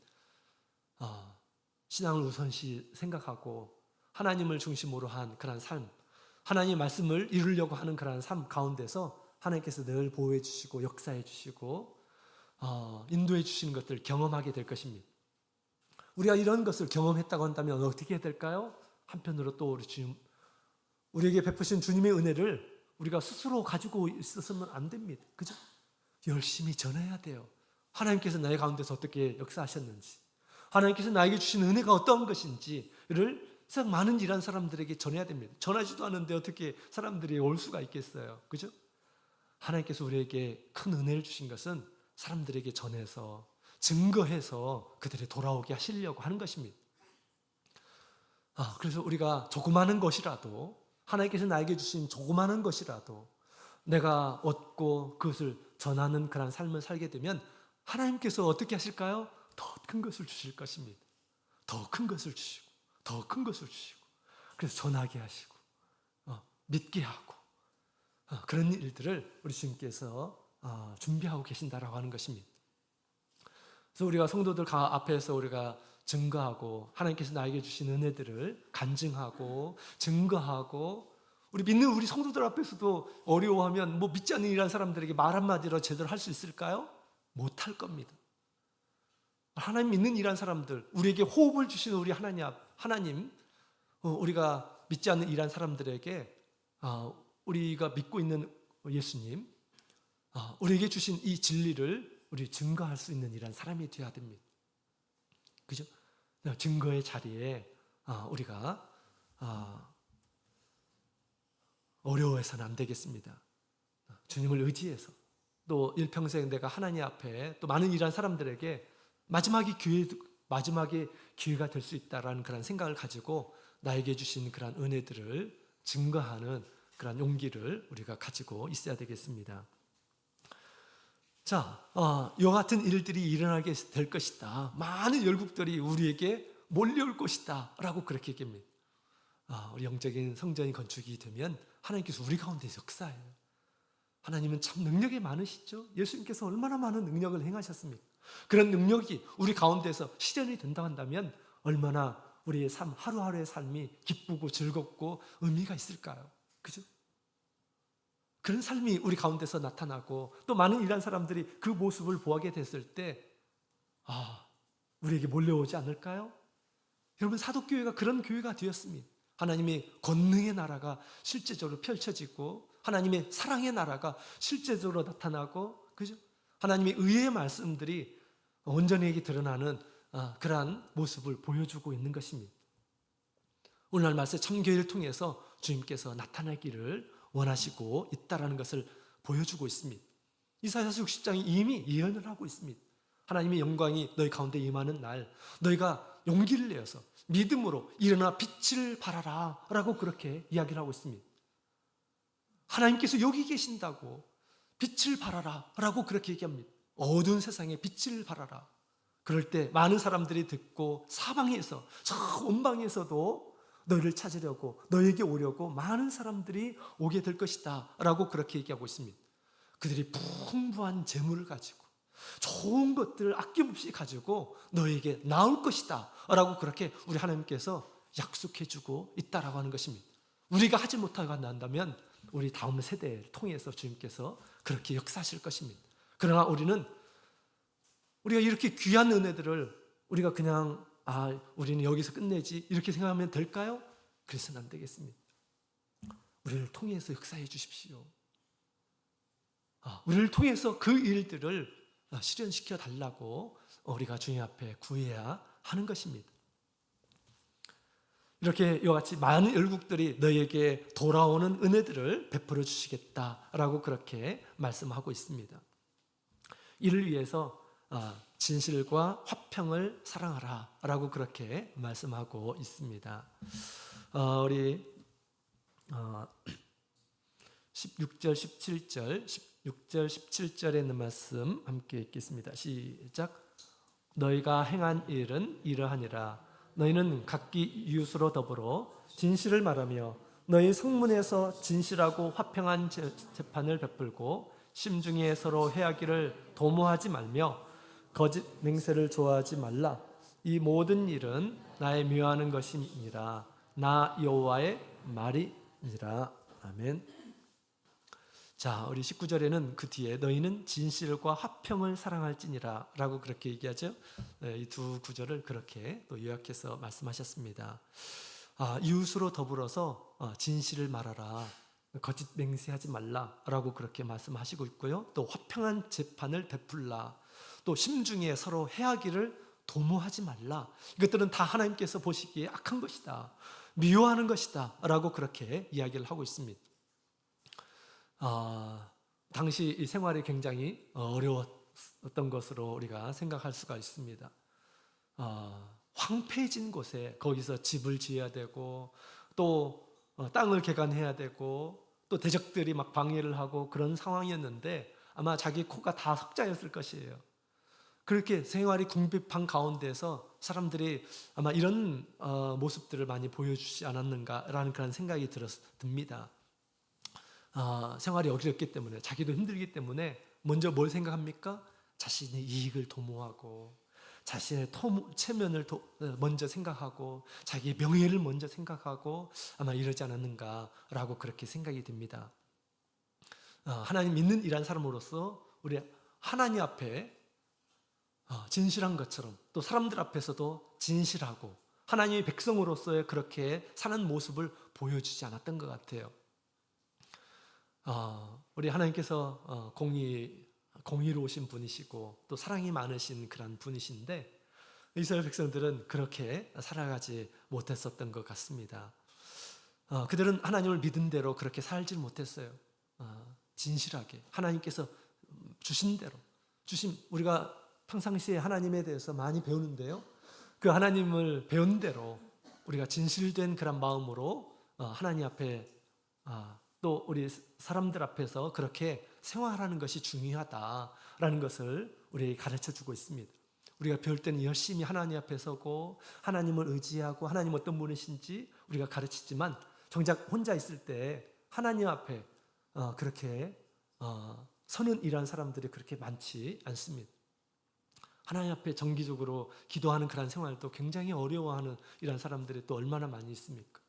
신앙을 우선시 생각하고 하나님을 중심으로 한 그런 삶, 하나님의 말씀을 이루려고 하는 그런 삶 가운데서 하나님께서 늘 보호해 주시고 역사해 주시고 인도해 주시는 것들을 경험하게 될 것입니다. 우리가 이런 것을 경험했다고 한다면 어떻게 해야 될까요? 한편으로 또 우리에게 베푸신 주님의 은혜를 우리가 스스로 가지고 있어서는 안 됩니다. 그죠? 열심히 전해야 돼요. 하나님께서 나의 가운데서 어떻게 역사하셨는지, 하나님께서 나에게 주신 은혜가 어떤 것인지를 세상 많은 일한 사람들에게 전해야 됩니다. 전하지도 않은데 어떻게 사람들이 올 수가 있겠어요. 그죠? 하나님께서 우리에게 큰 은혜를 주신 것은 사람들에게 전해서 증거해서 그들이 돌아오게 하시려고 하는 것입니다. 그래서 우리가 조그마한 것이라도, 하나님께서 나에게 주신 조그마한 것이라도 내가 얻고 그것을 전하는 그런 삶을 살게 되면 하나님께서 어떻게 하실까요? 더 큰 것을 주실 것입니다. 더 큰 것을 주시고 더 큰 것을 주시고, 그래서 전하게 하시고 믿게 하고 그런 일들을 우리 주님께서 준비하고 계신다라고 하는 것입니다. 그래서 우리가 성도들 앞에서 우리가 증거하고 하나님께서 나에게 주신 은혜들을 간증하고 증거하고, 우리 믿는 우리 성도들 앞에서도 어려워하면 믿지 않는 이런 사람들에게 말 한마디로 제대로 할 수 있을까요? 못할 겁니다. 하나님 믿는 이런 사람들, 우리에게 호흡을 주시는 우리 하나님, 우리가 믿지 않는 이런 사람들에게 우리가 믿고 있는 예수님, 우리에게 주신 이 진리를 우리 증거할 수 있는 이런 사람이 되어야 됩니다. 그죠? 증거의 자리에 우리가 어려워해서는 안 되겠습니다. 주님을 의지해서 또 일평생 내가 하나님 앞에 또 많은 일한 사람들에게 마지막에 기회가 될 수 있다라는 그런 생각을 가지고 나에게 주신 그런 은혜들을 증거하는 그런 용기를 우리가 가지고 있어야 되겠습니다. 자, 이와 같은 일들이 일어나게 될 것이다. 많은 열국들이 우리에게 몰려올 것이다 라고 그렇게 얘기합니다. 우리 영적인 성전이 건축이 되면 하나님께서 우리 가운데 역사해요. 하나님은 참 능력이 많으시죠. 예수님께서 얼마나 많은 능력을 행하셨습니까? 그런 능력이 우리 가운데서 실현이 된다고 한다면 얼마나 우리의 삶, 하루하루의 삶이 기쁘고 즐겁고 의미가 있을까요? 그죠? 그런 삶이 우리 가운데서 나타나고 또 많은 일한 사람들이 그 모습을 보게 됐을 때 우리에게 몰려오지 않을까요? 여러분, 사도교회가 그런 교회가 되었습니다. 하나님의 권능의 나라가 실제적으로 펼쳐지고 하나님의 사랑의 나라가 실제적으로 나타나고, 그죠? 하나님의 의의 말씀들이 온전히 드러나는 그러한 모습을 보여주고 있는 것입니다. 오늘날 말씀 참교회를 통해서 주님께서 나타나기를 원하시고 있다라는 것을 보여주고 있습니다. 이사야서 60장이 이미 예언을 하고 있습니다. 하나님의 영광이 너희 가운데 임하는 날, 너희가 용기를 내어서 믿음으로 일어나 빛을 발하라 라고 그렇게 이야기를 하고 있습니다. 하나님께서 여기 계신다고 빛을 발하라 라고 그렇게 얘기합니다. 어두운 세상에 빛을 발하라. 그럴 때 많은 사람들이 듣고 사방에서, 저 온방에서도 너희를 찾으려고, 너에게 오려고 많은 사람들이 오게 될 것이다 라고 그렇게 얘기하고 있습니다. 그들이 풍부한 재물을 가지고 좋은 것들을 아낌없이 가지고 너에게 나올 것이다 라고 그렇게 우리 하나님께서 약속해 주고 있다라고 하는 것입니다. 우리가 하지 못하고 난다면 우리 다음 세대를 통해서 주님께서 그렇게 역사하실 것입니다. 그러나 우리가 이렇게 귀한 은혜들을 우리가 그냥 우리는 여기서 끝내지 이렇게 생각하면 될까요? 그래서는 안 되겠습니다. 우리를 통해서 역사해 주십시오. 우리를 통해서 그 일들을 실현시켜 달라고 우리가 주님 앞에 구해야 하는 것입니다. 이렇게 이와 같이 많은 열국들이 너에게 돌아오는 은혜들을 베풀어 주시겠다라고 그렇게 말씀하고 있습니다. 이를 위해서 진실과 화평을 사랑하라 라고 그렇게 말씀하고 있습니다. 우리 16절, 17절, 16절, 17절에 있는 말씀 함께 읽겠습니다. 시작. 너희가 행한 일은 이러하니라. 너희는 각기 이웃으로 더불어 진실을 말하며 너희 성문에서 진실하고 화평한 재판을 베풀고 심중에 서로 해하기를 도모하지 말며 거짓 맹세를 좋아하지 말라. 이 모든 일은 나의 묘하는 것이니라. 나 여호와의 말이니라. 아멘. 자, 우리 19절에는 그 뒤에 너희는 진실과 화평을 사랑할지니라 라고 그렇게 얘기하죠. 이 두 구절을 그렇게 또 요약해서 말씀하셨습니다. 이웃으로 더불어서 진실을 말하라, 거짓 맹세하지 말라 라고 그렇게 말씀하시고 있고요. 또 화평한 재판을 베풀라, 또 심중에 서로 해하기를 도모하지 말라. 이것들은 다 하나님께서 보시기에 악한 것이다, 미워하는 것이다 라고 그렇게 이야기를 하고 있습니다. 당시 이 생활이 굉장히 어려웠던 것으로 우리가 생각할 수가 있습니다. 황폐해진 곳에 거기서 집을 지어야 되고 또 땅을 개간해야 되고 또 대적들이 막 방해를 하고 그런 상황이었는데 아마 자기 코가 다 석자였을 것이에요. 그렇게 생활이 궁핍한 가운데서 사람들이 아마 이런 모습들을 많이 보여주지 않았는가라는 그런 생각이 듭니다. 생활이 어렵기 때문에, 자기도 힘들기 때문에 먼저 뭘 생각합니까? 자신의 이익을 도모하고 자신의 체면을 먼저 생각하고 자기의 명예를 먼저 생각하고 아마 이러지 않았는가라고 그렇게 생각이 듭니다. 하나님 믿는 일한 사람으로서 우리 하나님 앞에 진실한 것처럼 또 사람들 앞에서도 진실하고 하나님의 백성으로서의 그렇게 사는 모습을 보여주지 않았던 것 같아요. 우리 하나님께서 공의로우신 분이시고 또 사랑이 많으신 그런 분이신데 이스라엘 백성들은 그렇게 살아가지 못했었던 것 같습니다. 그들은 하나님을 믿은 대로 그렇게 살지 못했어요. 진실하게 하나님께서 주신 대로 우리가 평상시에 하나님에 대해서 많이 배우는데요, 그 하나님을 배운 대로 우리가 진실된 그런 마음으로 하나님 앞에 또 우리 사람들 앞에서 그렇게 생활하는 것이 중요하다라는 것을 우리에게 가르쳐주고 있습니다. 우리가 배울 때는 열심히 하나님 앞에 서고 하나님을 의지하고 하나님 어떤 분이신지 우리가 가르치지만 정작 혼자 있을 때 하나님 앞에 그렇게 서는 이런 사람들이 그렇게 많지 않습니다. 하나님 앞에 정기적으로 기도하는 그런 생활도 굉장히 어려워하는 이런 사람들이 또 얼마나 많이 있습니까?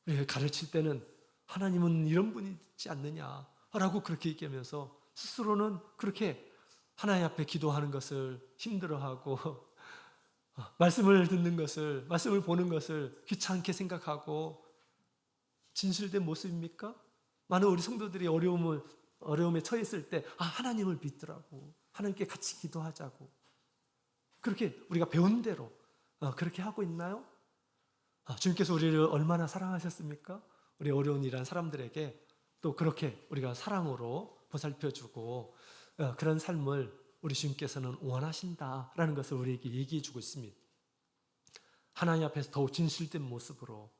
우리가 가르칠 때는 하나님은 이런 분이지 않느냐라고 그렇게 얘기하면서 스스로는 그렇게 하나님 앞에 기도하는 것을 힘들어하고 말씀을 듣는 것을, 말씀을 보는 것을 귀찮게 생각하고 진실된 모습입니까? 많은 우리 성도들이 어려움에 처했을 때 하나님을 믿더라고, 하나님께 같이 기도하자고 그렇게 우리가 배운 대로 그렇게 하고 있나요? 주님께서 우리를 얼마나 사랑하셨습니까? 우리 어려운 일한 사람들에게 또 그렇게 우리가 사랑으로 보살펴주고 그런 삶을 우리 주님께서는 원하신다라는 것을 우리에게 얘기해 주고 있습니다. 하나님 앞에서 더욱 진실된 모습으로,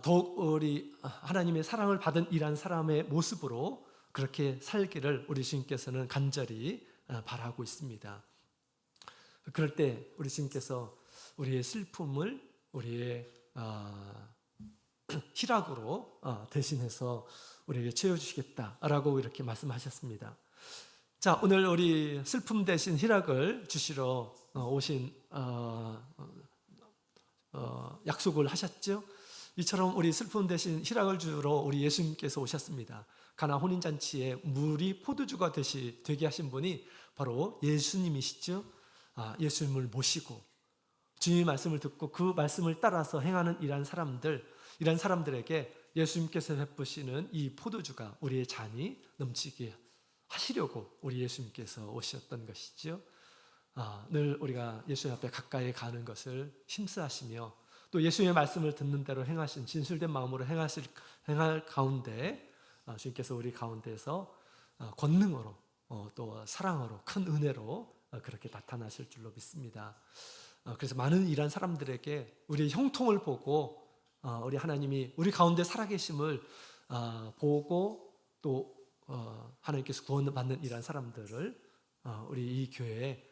더욱 우리 하나님의 사랑을 받은 일한 사람의 모습으로 그렇게 살기를 우리 주님께서는 간절히 바라고 있습니다. 그럴 때 우리 주님께서 우리의 슬픔을 우리의 희락으로 대신해서 우리에게 채워주시겠다라고 이렇게 말씀하셨습니다. 자, 오늘 우리 슬픔 대신 희락을 주시러 오신 약속을 하셨죠. 이처럼 우리 슬픔 대신 희락을 주러 우리 예수님께서 오셨습니다. 가나 혼인잔치에 물이 포도주가 되게 하신 분이 바로 예수님이시죠. 예수님을 모시고 주님의 말씀을 듣고 그 말씀을 따라서 행하는 이런 사람들에게 예수님께서 베푸시는 이 포도주가 우리의 잔이 넘치게 하시려고 우리 예수님께서 오셨던 것이죠. 늘 우리가 예수님 앞에 가까이 가는 것을 힘쓰하시며 또 예수님의 말씀을 듣는 대로 행하신 진실된 마음으로 행할 가운데 주님께서 우리 가운데서 권능으로 또 사랑으로 큰 은혜로 그렇게 나타나실 줄로 믿습니다. 그래서 많은 이런 사람들에게 우리의 형통을 보고 우리 하나님이 우리 가운데 살아계심을 보고 또 하나님께서 구원받는 이런 사람들을 우리 이 교회에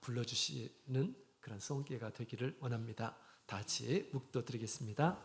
불러주시는 그런 성기회가 되기를 원합니다. 다 같이 묵도드리겠습니다.